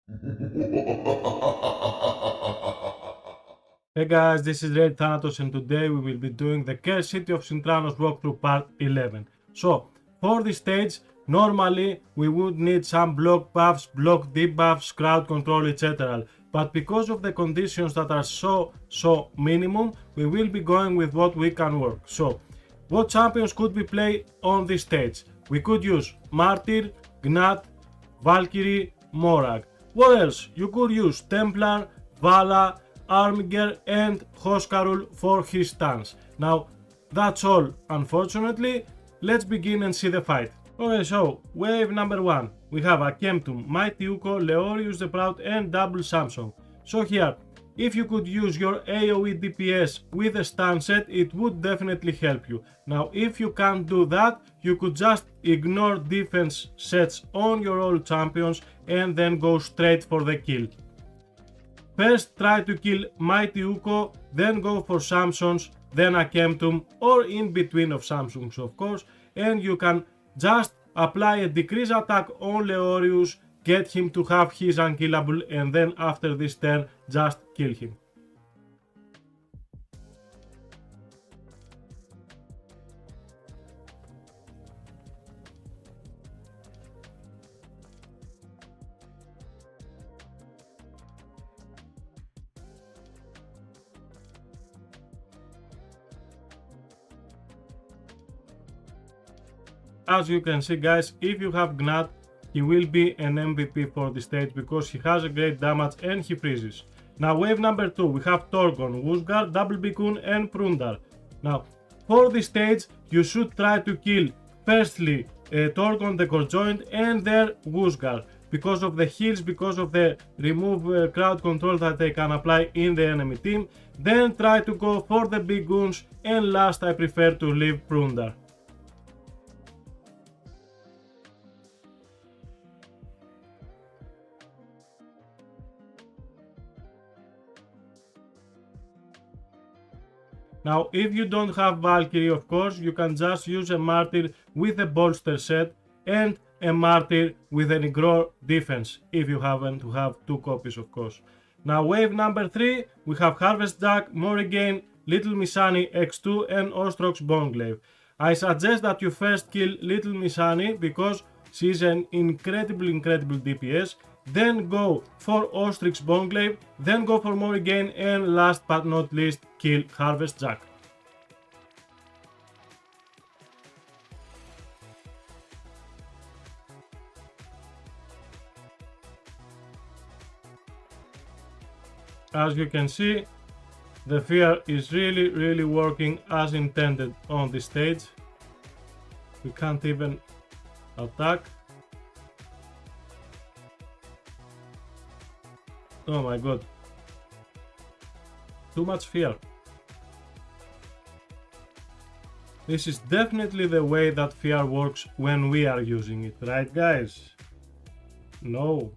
Hey guys, this is Thanatos and today we will be doing the Cursed City of Sintranos walkthrough part 11. So, for this stage, normally we would need some block buffs, block debuffs, crowd control, etc. But because of the conditions that are so minimum, we will be going with what we can work. So, what champions could we play on this stage? We could use Martyr, Gnat, Valkyrie, Morag. What else? You could use Templar, Vala, Armiger and Hoskarul for his stance. Now, that's all, unfortunately. Let's begin and see the fight. Okay, so, wave number 1. We have Akemtum, Mighty Uko, Leorius the Proud and Double Samsung. So here, if you could use your AoE DPS with a stun set, it would definitely help you. Now, if you can't do that, you could just ignore defense sets on your old champions and then go straight for the kill. First try to kill Mighty Uko, then go for Samsons, then Akemtum, or in between of Samsons of course, and you can just apply a decrease attack on Leorius, get him to have his unkillable, and then after this turn just kill him. As you can see guys, if you have Gnat, he will be an MVP for this stage because he has a great damage and he freezes. Now wave number 2, we have Torgon, Woosgar, Double Bikun and Prundar. Now for this stage, you should try to kill firstly Torgon the Conjoined and their Woosgar because of the heals, because of the remove crowd control that they can apply in the enemy team. Then try to go for the big goons, and last I prefer to leave Prundar. Now, if you don't have Valkyrie, of course, you can just use a Martyr with a bolster set and a Martyr with an ignore defense, if you happen to have 2 copies, of course. Now, wave number 3, we have Harvest Jack, Morrigan, Little Missani X2 and Ostrox Bonglaive. I suggest that you first kill Little Missani because she's an incredible DPS. Then go for Ostrix Bonglaive, then go for Morrigan, and last but not least, kill Harvest Jack. As you can see, the fear is really working as intended on this stage. We can't even attack. Oh my god. Too much fear. This is definitely the way that fear works when we are using it, right guys? No.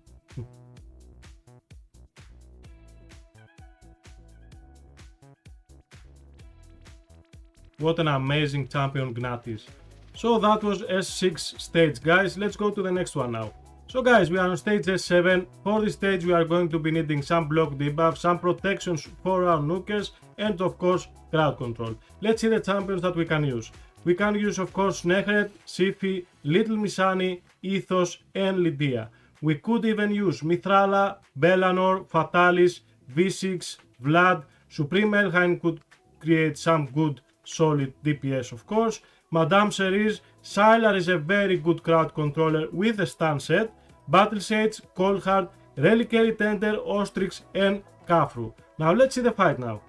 What an amazing champion Gnat is. So that was S6 stage guys, let's go to the next one now. So guys, we are on stage S7. For this stage we are going to be needing some block debuff, some protections for our nukers, and of course crowd control. Let's see the champions that we can use. We can use of course Snehret, Sifi, Little Missani, Ethos and Lydia. We could even use Mithrala, Bellanor, Fatalis, V6, Vlad, Supreme Elhain could create some good solid DPS of course. Madame Cerise, Sylar is a very good crowd controller with a stun set, Battle Sage, Coldheart, Reliquary Tender, Ostrix and Kafru. Now let's see the fight now.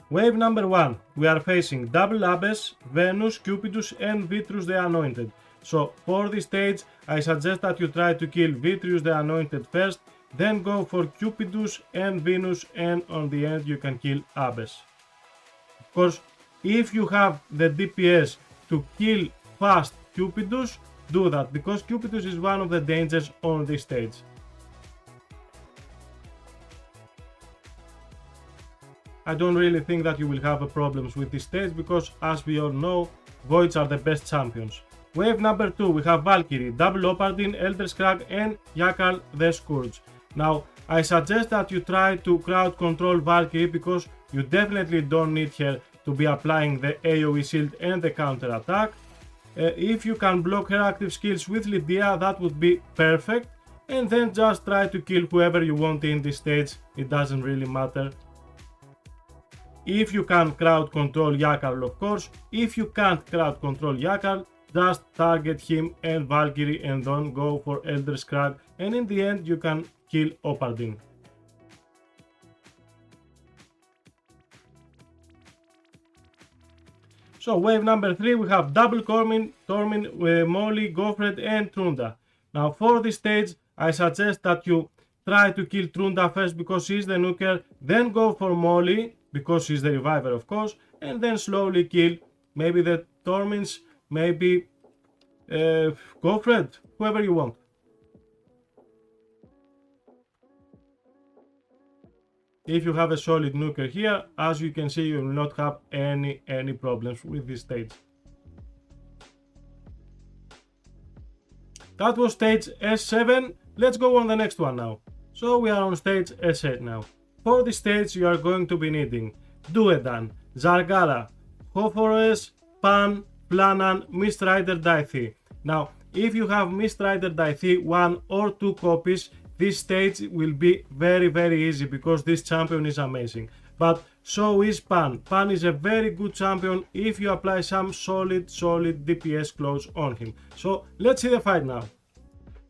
Wave number 1, we are facing Double Abbess, Venus, Cupidus and Vitrus the Anointed. So for this stage, I suggest that you try to kill Vitrus the Anointed first, then go for Cupidus and Venus, and on the end you can kill Abbess. Of course, if you have the DPS to kill fast Cupidus, do that, because Cupidus is one of the dangers on this stage. I don't really think that you will have problems with this stage because, as we all know, Voids are the best champions. Wave number 2, we have Valkyrie, Double Opardin, Elder Scrag and Jakal the Scourge. Now, I suggest that you try to crowd control Valkyrie because you definitely don't need her to be applying the AoE shield and the counter attack. If you can block her active skills with Lydia, that would be perfect. And then just try to kill whoever you want in this stage, it doesn't really matter. If you can crowd control Jakal, of course. If you can't crowd control Jakal, just target him and Valkyrie and don't go for Elder Scrag, and in the end you can kill Opardin. So wave number 3, we have double Tormin, Molly, Gofred and Trunda. Now for this stage I suggest that you try to kill Trunda first because she's the nuker, then go for Molly because she's the reviver of course, and then slowly kill maybe the Tormins, maybe Gofred, whoever you want. If you have a solid nuker here, as you can see, you will not have any problems with this stage. That was stage S7. Let's go on the next one now. So we are on stage S8 now. For this stage you are going to be needing Duedan, Zargara, Hophores, Pan, Planan, Mistrider Daithi. Now, if you have Mistrider Daithi 1 or 2 copies, this stage will be very easy because this champion is amazing. But so is Pan. Pan is a very good champion if you apply some solid DPS close on him. So let's see the fight now.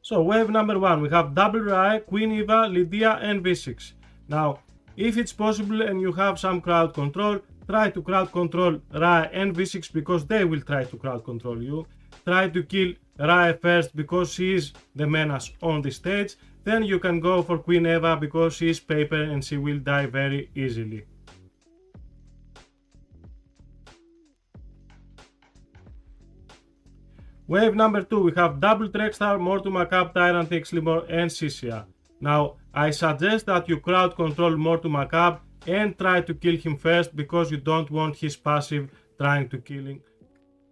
So wave number 1, we have Double Rai, Queen Eva, Lydia and V6. Now, if it's possible and you have some crowd control, try to crowd control Rai and V6 because they will try to crowd control you. Try to kill Rai first because she is the menace on the stage. Then you can go for Queen Eva because she is paper and she will die very easily. Wave number 2, we have Double Trekstar, Mortuma Cap, Tyrant, Excalibur and Sisia. Now, I suggest that you crowd control Mortuma Cap and try to kill him first because you don't want his passive trying to kill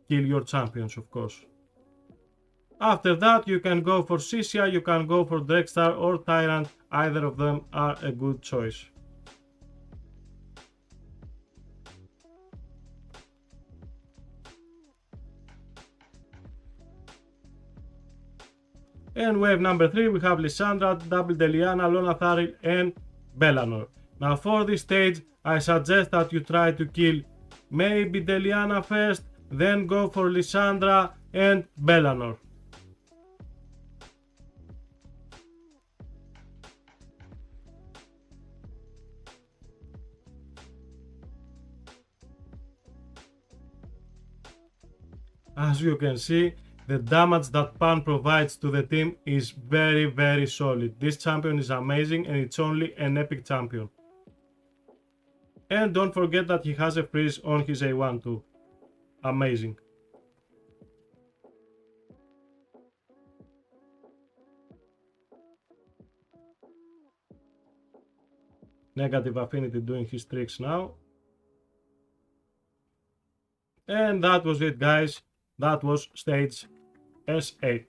your champions, of course. After that, you can go for Sisia, you can go for Trekstar or Tyrant, either of them are a good choice. And wave number 3, we have Lysandra, Double Deliana, Lona Tharil and Bellanor. Now for this stage, I suggest that you try to kill maybe Deliana first, then go for Lysandra and Bellanor. As you can see, the damage that Pan provides to the team is very solid. This champion is amazing and it's only an epic champion. And don't forget that he has a freeze on his A1 too. Amazing. Negative Affinity doing his tricks now. And that was it, guys. That was stage S8.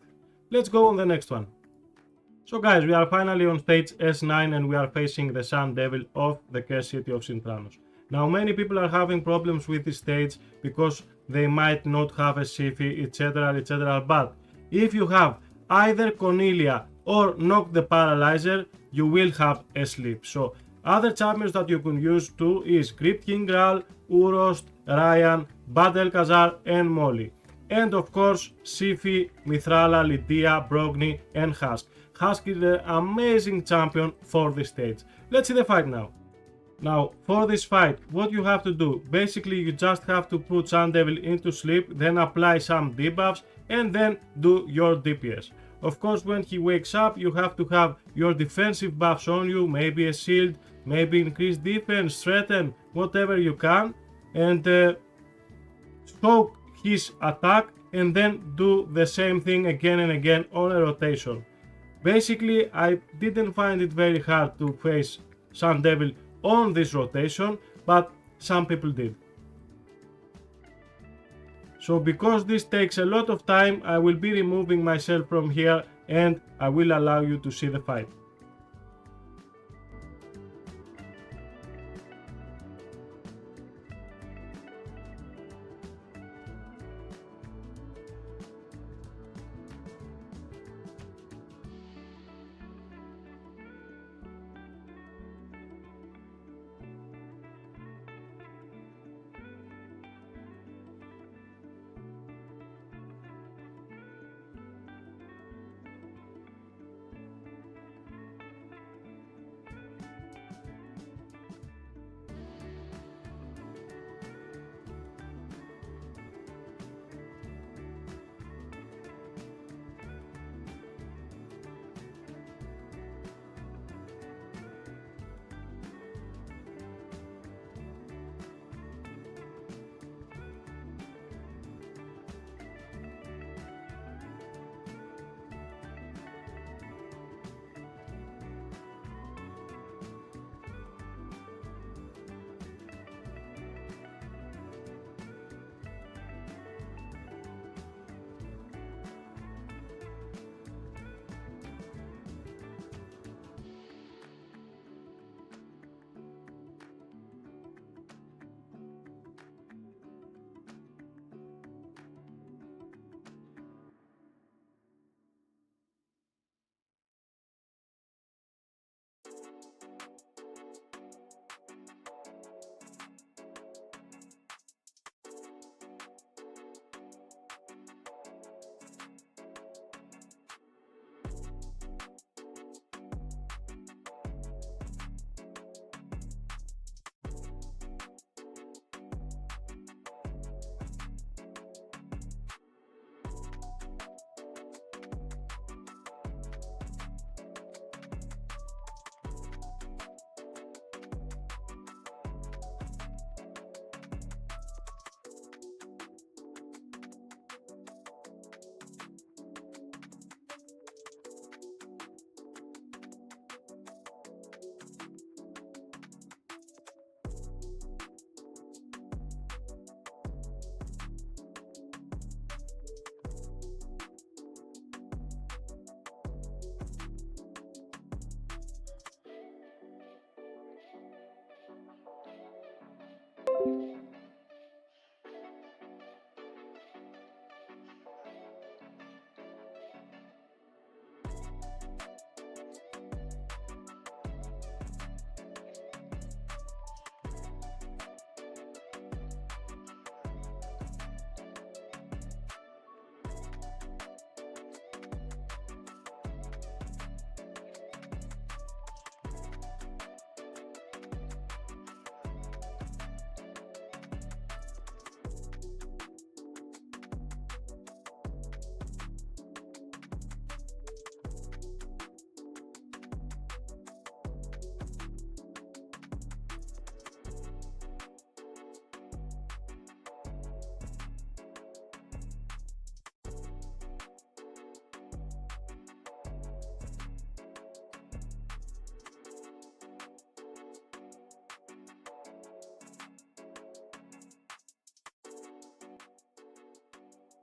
Let's go on the next one. So guys, we are finally on stage S9 and we are facing the Sun Devil of the Cursed City of Sintranos. Now many people are having problems with this stage because they might not have a Sifi, etc, but if you have either Cornelia or Knock the Paralyzer, you will have a sleep. So other champions that you can use too is Crypt King Graal, Urost, Ryan, Bad Elkazar and Molly. And of course, Sifi, Mithrala, Lydia, Brogni and Husk. Husk is the amazing champion for this stage. Let's see the fight now. Now, for this fight, what you have to do, basically you just have to put Sun Devil into sleep, then apply some debuffs and then do your DPS. Of course, when he wakes up, you have to have your defensive buffs on you, maybe a shield, maybe increased defense, threaten, whatever you can, and soak his attack and then do the same thing again and again on a rotation. Basically, I didn't find it very hard to face Sun Devil on this rotation, but some people did. So because this takes a lot of time, I will be removing myself from here and I will allow you to see the fight.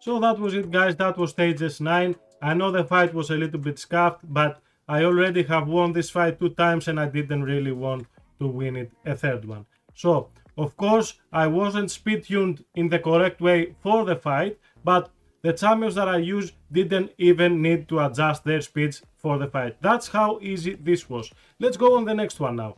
So that was it, guys. That was stage S9. I know the fight was a little bit scuffed, but I already have won this fight 2 times and I didn't really want to win it a third one. So, of course, I wasn't speed tuned in the correct way for the fight, but the champions that I used didn't even need to adjust their speeds for the fight. That's how easy this was. Let's go on the next one now.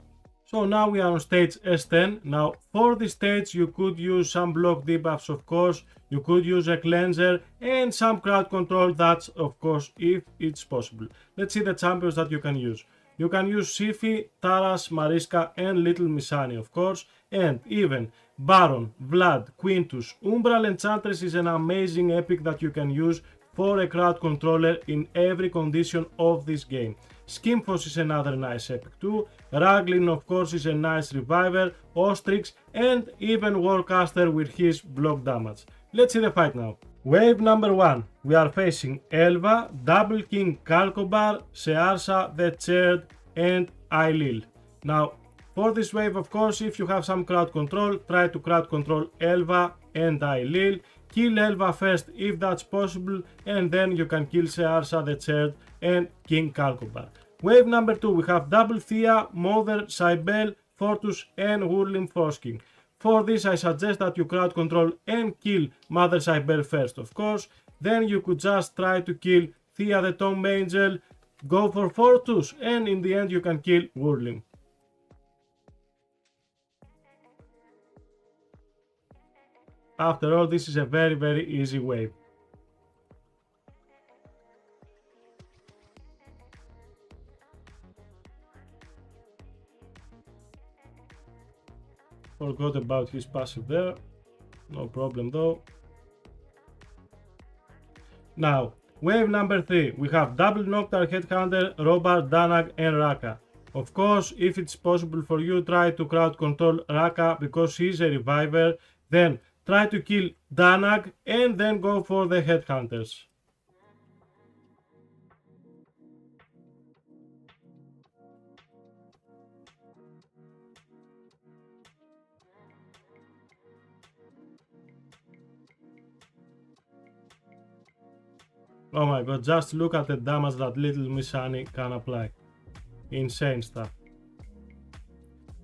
So now we are on stage S10. Now for this stage you could use some block debuffs, of course, you could use a cleanser and some crowd control, that's of course if it's possible. Let's see the champions that you can use. You can use Sifi, Taras, Mariska and Little Missani, of course, and even Baron, Vlad, Quintus, Umbral Enchantress is an amazing epic that you can use for a crowd controller in every condition of this game. Skimfos is another nice epic too, Raglin of course is a nice reviver, Ostrix and even Warcaster with his block damage. Let's see the fight now. Wave number 1, we are facing Elva, Double King Kalkobar, Searsa the Chaired and Ailil. Now for this wave, of course, if you have some crowd control, try to crowd control Elva and Ailil. kill Elva first if that's possible, and then you can kill Searsa the third and King Calcobar. Wave number 2, we have double Thea, Mother, Cybele, Fortus and Whirling Frostking. For this I suggest that you crowd control and kill Mother Cybele first, of course. Then you could just try to kill Thea the Tomb Angel, go for Fortus, and in the end you can kill Whirling. After all, this is a very easy wave. Forgot about his passive there. No problem though. Now, wave number 3. We have double Noctar, Headhunter, Robar, Danag and Raka. Of course, if it's possible for you, try to crowd control Raka because she's a reviver. Then try to kill Danag and then go for the Headhunters. Oh my god, just look at the damage that little Miss Annie can apply. Insane stuff.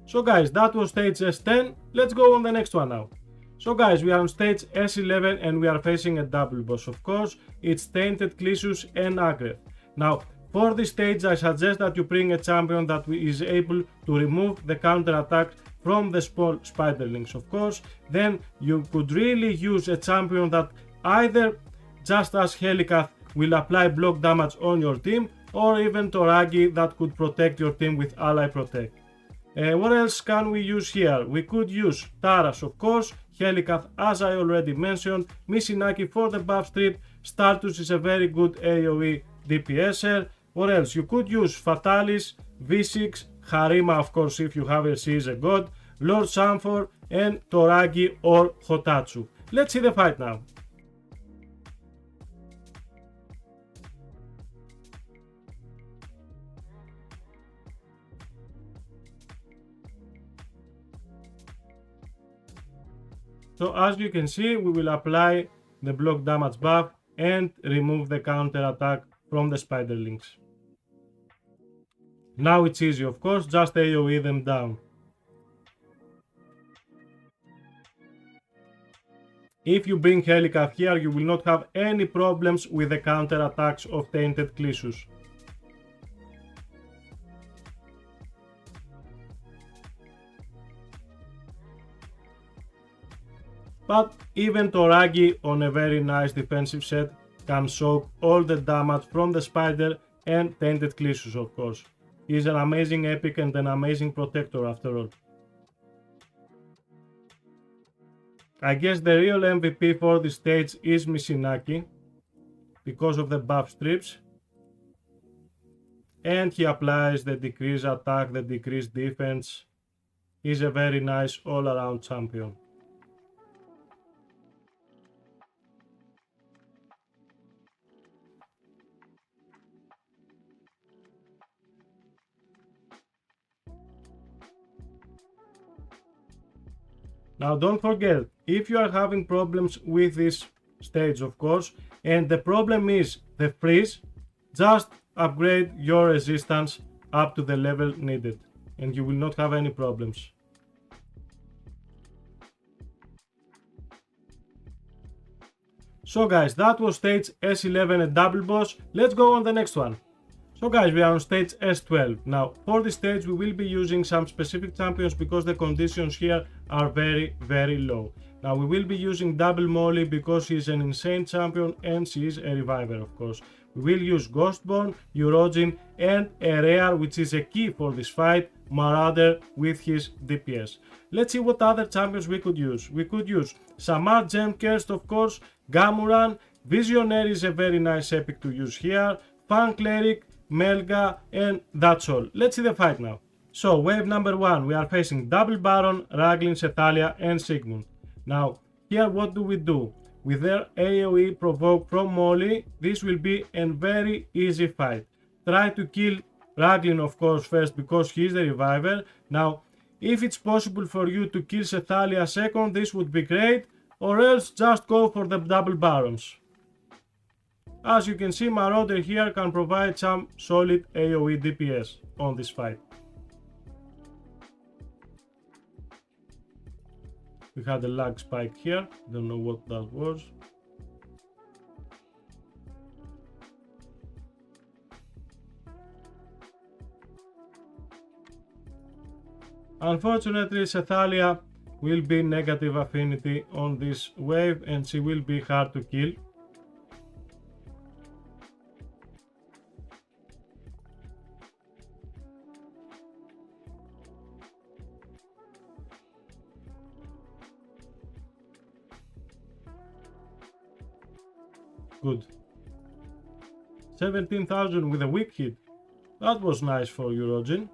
So guys, that was stage S10. Let's go on the next one now. So guys, we are on stage S11 and we are facing a double boss. Of course, it's Tainted Clisus and Agreth. Now, for this stage, I suggest that you bring a champion that is able to remove the counter attack from the small spiderlings, of course. Then you could really use a champion that either, just as Helicath, will apply block damage on your team, or even Toragi that could protect your team with Ally Protect. What else can we use here? We could use Taras, of course, Helicath as I already mentioned, Missinaki for the buff strip, Startus is a very good AoE DPSer. What else? You could use Fatalis, V6, Harima of course if you have her, she is a god, Lord Sanfor and Toragi or Hotatsu. Let's see the fight now. So as you can see, we will apply the block damage buff and remove the counter attack from the spiderlings. Now it's easy, of course, just AoE them down. If you bring Helicath here, you will not have any problems with the counter attacks of Tainted Clisus. But even Toragi on a very nice defensive set can soak all the damage from the spider and Tainted Clisus, of course. He's an amazing epic and an amazing protector after all. I guess the real MVP for this stage is Missinaki because of the buff strips. And he applies the decreased attack, the decreased defense. He's a very nice all-around champion. Now don't forget, if you are having problems with this stage of course, and the problem is the freeze, just upgrade your resistance up to the level needed and you will not have any problems. So guys, that was stage S11 and double boss. Let's go on the next one. So guys, we are on stage S12. Now, for this stage we will be using some specific champions because the conditions here are very low. Now we will be using double Molly because she is an insane champion and she is a reviver of course. We will use Ghostborn, Eurogin and a rare which is a key for this fight, Marauder with his DPS. Let's see what other champions we could use. We could use Samar Gemcurst of course, Gamuran, Visionary is a very nice epic to use here, Fan Cleric, Melga and that's all. Let's see the fight now. So wave number 1 we are facing double Baron, Raglin, Sethalia and Sigmund. Now here what do? With their AoE provoke from Molly, this will be a very easy fight. Try to kill Raglin of course first because he is the reviver. Now if it's possible for you to kill Sethalia second, this would be great. or else just go for the double barons. As you can see, Marauder here can provide some solid AoE DPS on this fight. We had a lag spike here, don't know what that was. Unfortunately, Sethalia will be negative affinity on this wave and she will be hard to kill. Good. 17,000 with a weak hit. That was nice for Eurogin.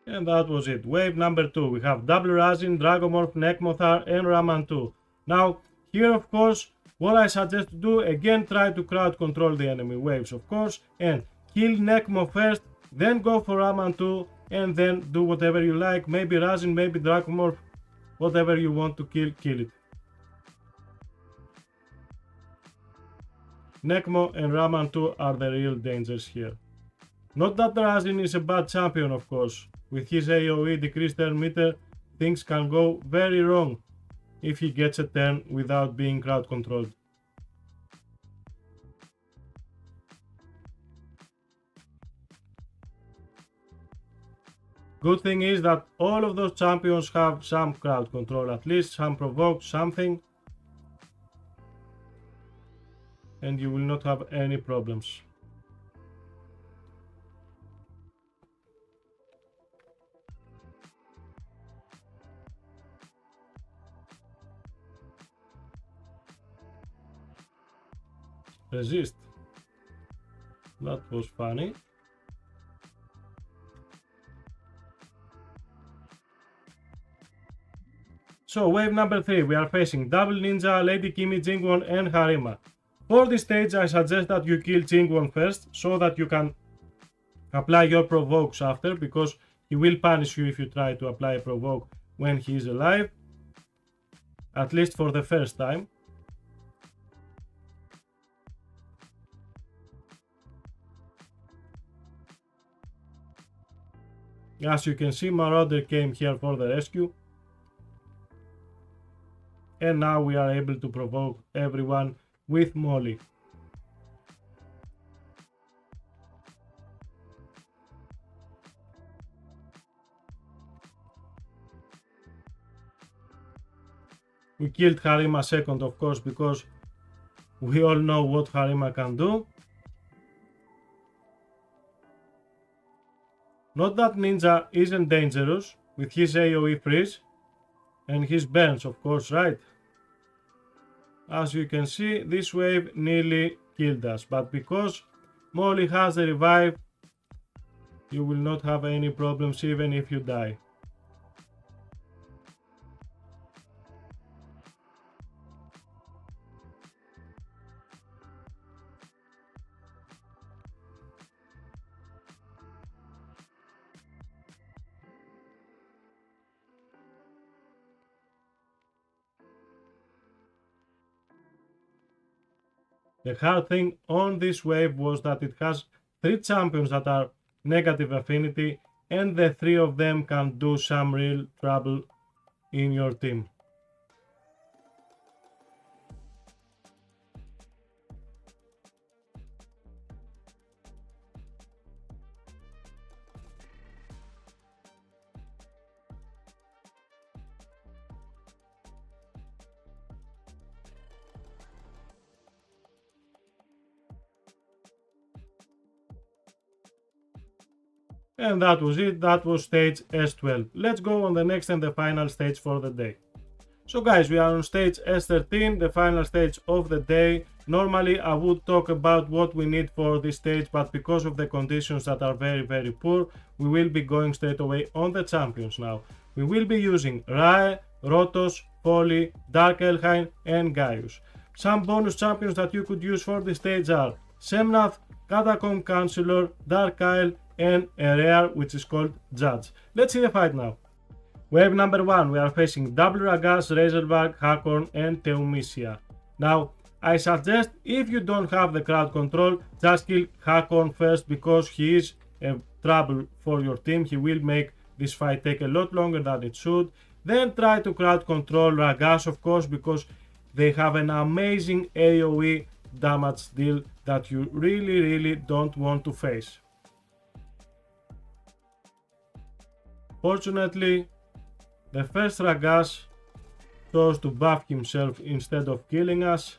And that was it. Wave number 2. We have Double Razin, Dragomorph, Nekmothar and Ramantu. Now, here of course, what I suggest to do, again try to crowd control the enemy waves of course, and kill Nekmo first, then go for Ramantu, and then do whatever you like, maybe Razin, maybe Dragomorph, whatever you want to kill it. Nekmo and Ramantu are the real dangers here. Not that Razin is a bad champion of course, with his AoE decreased turn meter, things can go very wrong if he gets a turn without being crowd controlled. Good thing is that all of those champions have some crowd control, at least some provoke, something, and you will not have any problems. Resist. That was funny. So wave number 3, we are facing Double Ninja, Lady Kimi, Jingwon and Harima. For this stage I suggest that you kill Jingwon first, so that you can apply your provokes after, because he will punish you if you try to apply a provoke when he is alive, at least for the first time. As you can see, Marauder came here for the rescue. And now we are able to provoke everyone with Molly. We killed Harima second of course, because we all know what Harima can do. Not that Ninja isn't dangerous with his AoE freeze and his burns of course, right? As you can see, this wave nearly killed us, but because Molly has the revive, you will not have any problems even if you die. The hard thing on this wave was that it has 3 champions that are negative affinity, and the 3 of them can do some real trouble in your team. And that was it, that was stage S12. Let's go on the next and the final stage for the day. So guys, we are on stage S13, the final stage of the day. Normally I would talk about what we need for this stage, but because of the conditions that are very poor, we will be going straight away on the champions now. We will be using Rae, Rotos, Folly, Dark Elhain and Gaius. Some bonus champions that you could use for this stage are Semnath, Catacomb Counselor, Dark Isle and a rare which is called Judge. Let's see the fight now. Wave number 1, we are facing Double Ragas, Razorback, Hakon and Teumisia. Now, I suggest if you don't have the crowd control, just kill Hakon first because he is a trouble for your team. He will make this fight take a lot longer than it should. Then try to crowd control Ragas, of course, because they have an amazing AoE damage deal that you really don't want to face. Fortunately, the first Ragas chose to buff himself instead of killing us,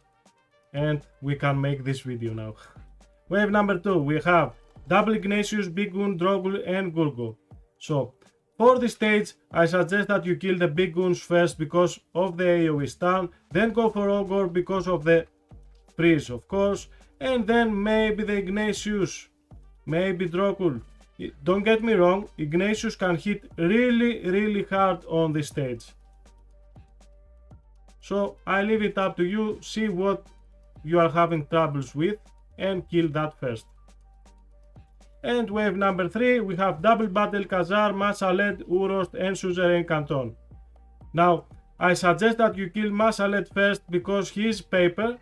and we can make this video now. Wave number 2, we have Double Ignatius, Big Goon, Drogul and Gulgo. So, for this stage, I suggest that you kill the Big Goons first because of the AoE stun, then go for Ogre because of the freeze, of course, and then maybe the Ignatius, maybe Drogul. Don't get me wrong, Ignatius can hit really hard on this stage. So I leave it up to you, see what you are having troubles with and kill that first. And wave number 3, we have Double Battle Khazar, Masaled, Urost and Suzerain Canton. Now, I suggest that you kill Masaled first because he is paper,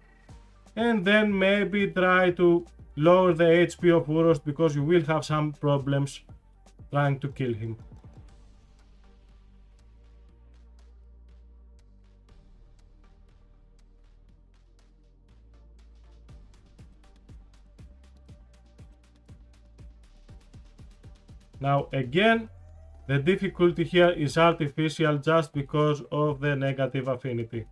and then maybe try to lower the HP of Urost because you will have some problems trying to kill him. Now again, the difficulty here is artificial just because of the negative affinity.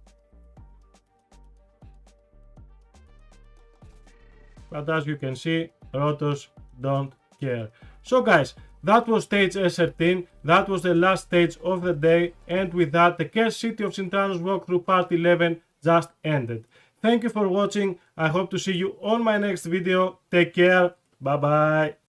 But as you can see, Rotos don't care. So guys, that was stage S13, that was the last stage of the day, and with that the Cursed City of Sintranos walkthrough part 11 just ended. Thank you for watching, I hope to see you on my next video, take care, bye bye.